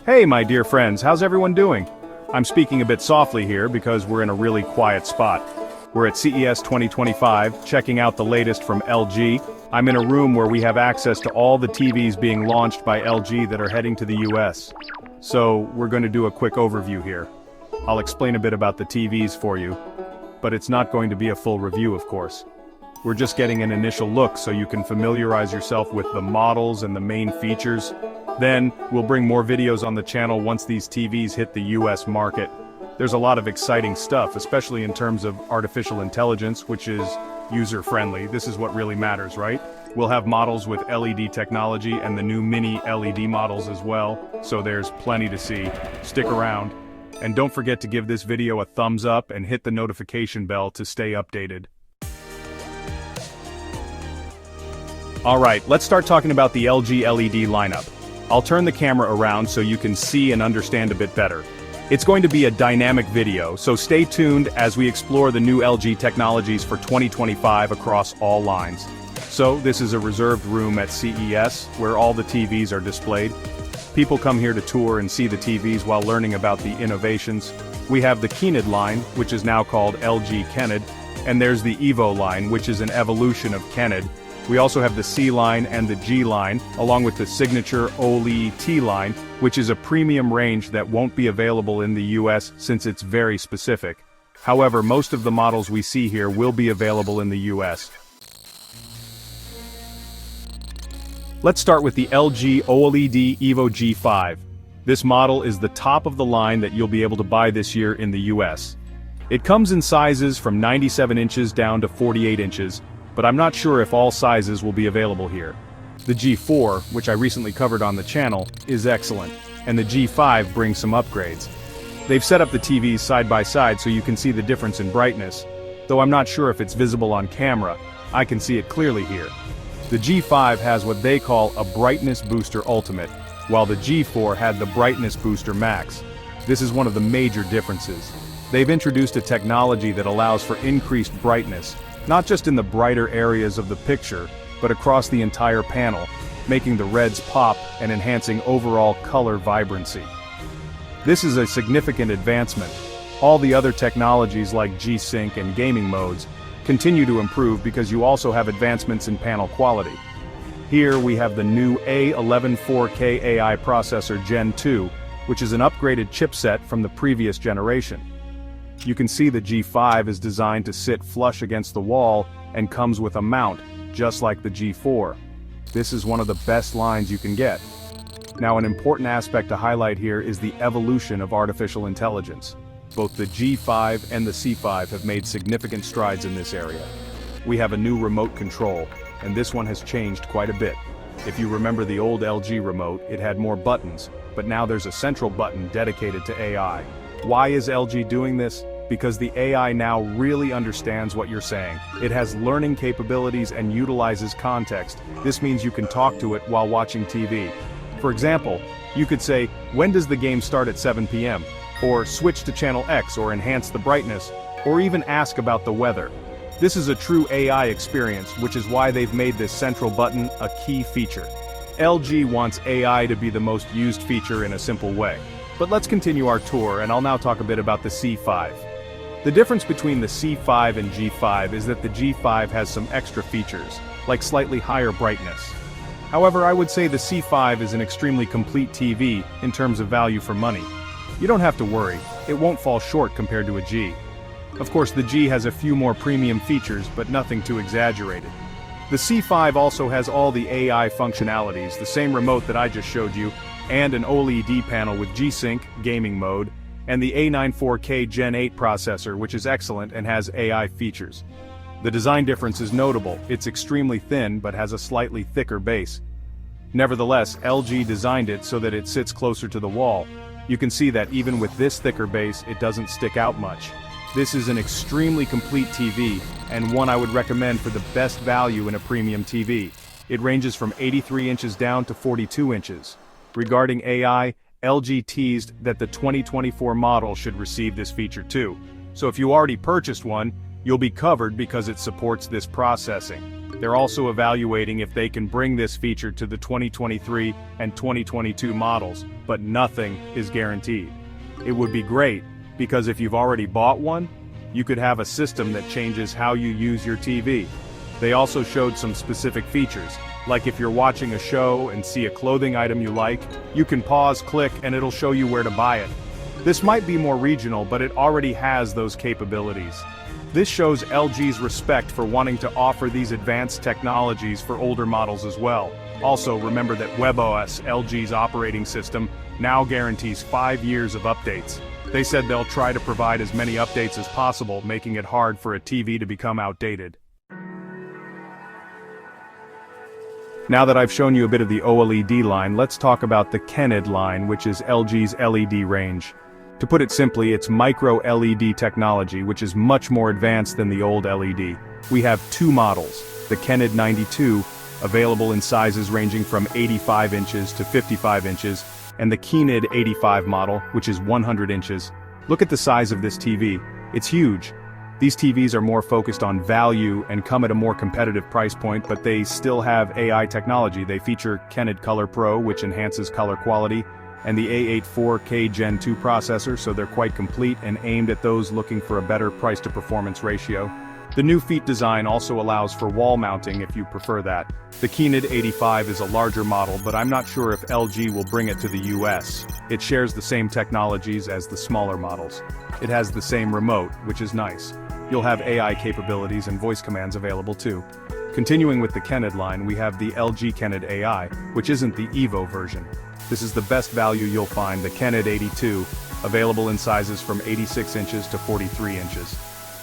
Hey my dear friends, how's everyone doing? I'm speaking a bit softly here because we're in a really quiet spot. We're at CES 2025, checking out the latest from LG. I'm in a room where we have access to all the TVs being launched by LG that are heading to the US. So, we're going to do a quick overview here. I'll explain a bit about the TVs for you, but it's not going to be a full review, of course. We're just getting an initial look so you can familiarize yourself with the models and the main features. Then, we'll bring more videos on the channel once these TVs hit the US market. There's a lot of exciting stuff, especially in terms of artificial intelligence, which is user-friendly. This is what really matters, right? We'll have models with LED technology and the new mini LED models as well, so there's plenty to see. Stick around. And don't forget to give this video a thumbs up and hit the notification bell to stay updated. Alright, let's start talking about the LG LED lineup. I'll turn the camera around so you can see and understand a bit better. It's going to be a dynamic video, so stay tuned as we explore the new LG technologies for 2025 across all lines. So, this is a reserved room at CES, where all the TVs are displayed. People come here to tour and see the TVs while learning about the innovations. We have the Kenid line, which is now called LG Kenid, and there's the Evo line, which is an evolution of Kenid. We also have the C line and the G line, along with the signature OLED line, which is a premium range that won't be available in the US since it's very specific. However, most of the models we see here will be available in the US. Let's start with the LG OLED Evo G5. This model is the top of the line that you'll be able to buy this year in the US. It comes in sizes from 97 inches down to 48 inches, but I'm not sure if all sizes will be available here. The G4, which I recently covered on the channel, is excellent, and the G5 brings some upgrades. They've set up the TVs side by side so you can see the difference in brightness, though I'm not sure if it's visible on camera. I can see it clearly here. The G5 has what they call a Brightness Booster Ultimate, while the G4 had the Brightness Booster Max. This is one of the major differences. They've introduced a technology that allows for increased brightness, not just in the brighter areas of the picture, but across the entire panel, making the reds pop and enhancing overall color vibrancy. This is a significant advancement. All the other technologies like G-Sync and gaming modes continue to improve because you also have advancements in panel quality. Here we have the new A11 4K AI processor Gen 2, which is an upgraded chipset from the previous generation. You can see the G5 is designed to sit flush against the wall and comes with a mount, just like the G4. This is one of the best lines you can get. Now, an important aspect to highlight here is the evolution of artificial intelligence. Both the G5 and the C5 have made significant strides in this area. We have a new remote control, and this one has changed quite a bit. If you remember the old LG remote, it had more buttons, but now there's a central button dedicated to AI. Why is LG doing this? Because the AI now really understands what you're saying. It has learning capabilities and utilizes context. This means you can talk to it while watching TV. For example, you could say, "When does the game start at 7 p.m.?" Or "Switch to channel X," or "Enhance the brightness," or even ask about the weather. This is a true AI experience, which is why they've made this central button a key feature. LG wants AI to be the most used feature in a simple way. But let's continue our tour, and I'll now talk a bit about the C5. The difference between the C5 and G5 is that the G5 has some extra features, like slightly higher brightness. However, I would say the C5 is an extremely complete TV in terms of value for money. You don't have to worry, it won't fall short compared to a G. Of course, the G has a few more premium features, but nothing too exaggerated. The C5 also has all the AI functionalities, the same remote that I just showed you, and an OLED panel with G-Sync, gaming mode, and the A9 4K Gen 8 processor, which is excellent and has AI features. The design difference is notable. It's extremely thin but has a slightly thicker base. Nevertheless, LG designed it so that it sits closer to the wall. You can see that even with this thicker base, it doesn't stick out much. This is an extremely complete TV, and one I would recommend for the best value in a premium TV. It ranges from 83 inches down to 42 inches. Regarding AI, LG teased that the 2024 model should receive this feature too. So if you already purchased one, You'll be covered because it supports this processing. They're also evaluating if they can bring this feature to the 2023 and 2022 models, but nothing is guaranteed. It would be great, because if you've already bought one, you could have a system that changes how you use your TV. They also showed some specific features, like if you're watching a show and see a clothing item you like, you can pause, click, and it'll show you where to buy it. This might be more regional, but it already has those capabilities. This shows LG's respect for wanting to offer these advanced technologies for older models as well. Also, remember that WebOS, LG's operating system, now guarantees 5 years of updates. They said they'll try to provide as many updates as possible, making it hard for a TV to become outdated. Now that I've shown you a bit of the OLED line, let's talk about the KENID line, which is LG's LED range. To put it simply, it's micro LED technology, which is much more advanced than the old LED. We have two models, the KENID 92, available in sizes ranging from 85 inches to 55 inches, and the KENID 85 model, which is 100 inches. Look at the size of this TV. It's huge. These TVs are more focused on value and come at a more competitive price point, but they still have AI technology. They feature KENID Color Pro, which enhances color quality, and the A8 4K Gen 2 processor, so they're quite complete and aimed at those looking for a better price-to-performance ratio. The new feet design also allows for wall mounting if you prefer that. The KENID 85 is a larger model, but I'm not sure if LG will bring it to the US. It shares the same technologies as the smaller models. It has the same remote, which is nice. You'll have AI capabilities and voice commands available too. Continuing with the KENID line, we have the LG KENID AI, which isn't the Evo version. This is the best value you'll find, the KENID 82, available in sizes from 86 inches to 43 inches.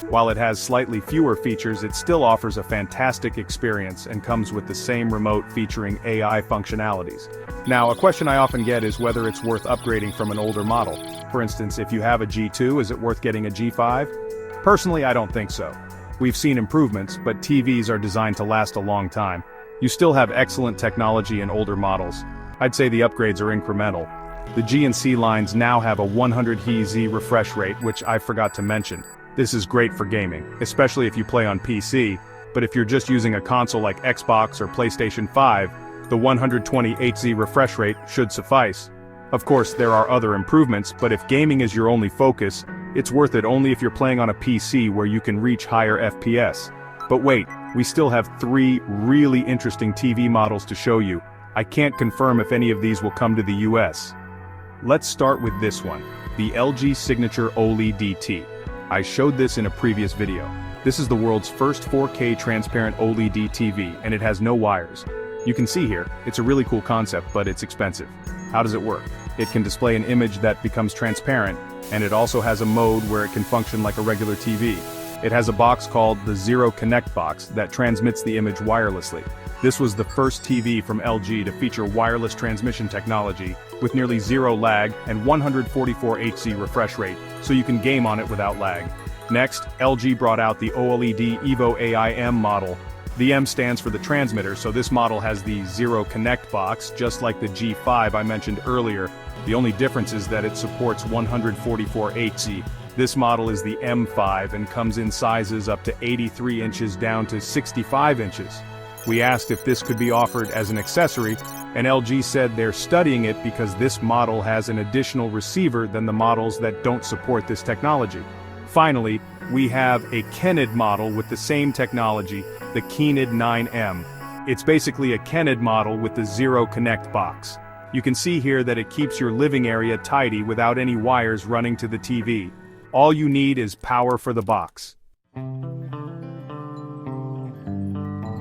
While it has slightly fewer features, it still offers a fantastic experience and comes with the same remote featuring AI functionalities. Now, a question I often get is whether it's worth upgrading from an older model. For instance, if you have a G2, is it worth getting a G5? Personally, I don't think so. We've seen improvements, but TVs are designed to last a long time. You still have excellent technology in older models. I'd say the upgrades are incremental. The G and C lines now have a 100 Hz refresh rate, which I forgot to mention. This is great for gaming, especially if you play on PC, but if you're just using a console like Xbox or PlayStation 5, the 120 Hz refresh rate should suffice. Of course, there are other improvements, but if gaming is your only focus, it's worth it only if you're playing on a PC where you can reach higher FPS. But wait, we still have 3 really interesting TV models to show you. I can't confirm if any of these will come to the US. Let's start with this one, the LG Signature OLED T. I showed this in a previous video. This is the world's first 4K transparent OLED TV, and it has no wires. You can see here, it's a really cool concept, but it's expensive. How does it work? It can display an image that becomes transparent, and it also has a mode where it can function like a regular TV. It has a box called the Zero Connect box that transmits the image wirelessly. This was the first TV from LG to feature wireless transmission technology, with nearly zero lag and 144 Hz refresh rate, so you can game on it without lag. Next, LG brought out the OLED Evo AI-M model. The M stands for the transmitter, so this model has the Zero Connect box, just like the G5 I mentioned earlier. The only difference is that it supports 144 Hz. This model is the M5 and comes in sizes up to 83 inches down to 65 inches. We asked if this could be offered as an accessory, and LG said they're studying it because this model has an additional receiver than the models that don't support this technology. Finally, we have a KENID model with the same technology, the KENID 9M. It's basically a KENID model with the Zero Connect box. You can see here that it keeps your living area tidy without any wires running to the TV. All you need is power for the box.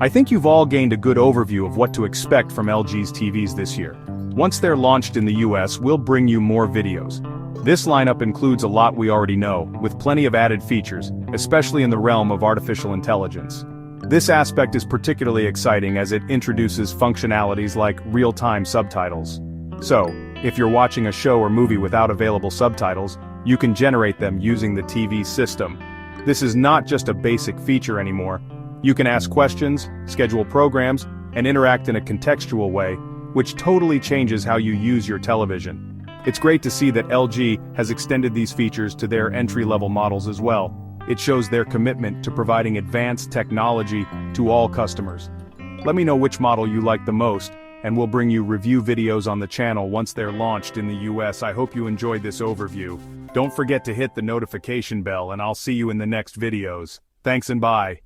I think you've all gained a good overview of what to expect from LG's TVs this year. Once they're launched in the US, we'll bring you more videos. This lineup includes a lot we already know, with plenty of added features, especially in the realm of artificial intelligence. This aspect is particularly exciting as it introduces functionalities like real-time subtitles. So, if you're watching a show or movie without available subtitles, you can generate them using the TV system. This is not just a basic feature anymore. You can ask questions, schedule programs, and interact in a contextual way, which totally changes how you use your television. It's great to see that LG has extended these features to their entry-level models as well. It shows their commitment to providing advanced technology to all customers. Let me know which model you like the most, and we'll bring you review videos on the channel once they're launched in the US. I hope you enjoyed this overview. Don't forget to hit the notification bell and I'll see you in the next videos. Thanks and bye.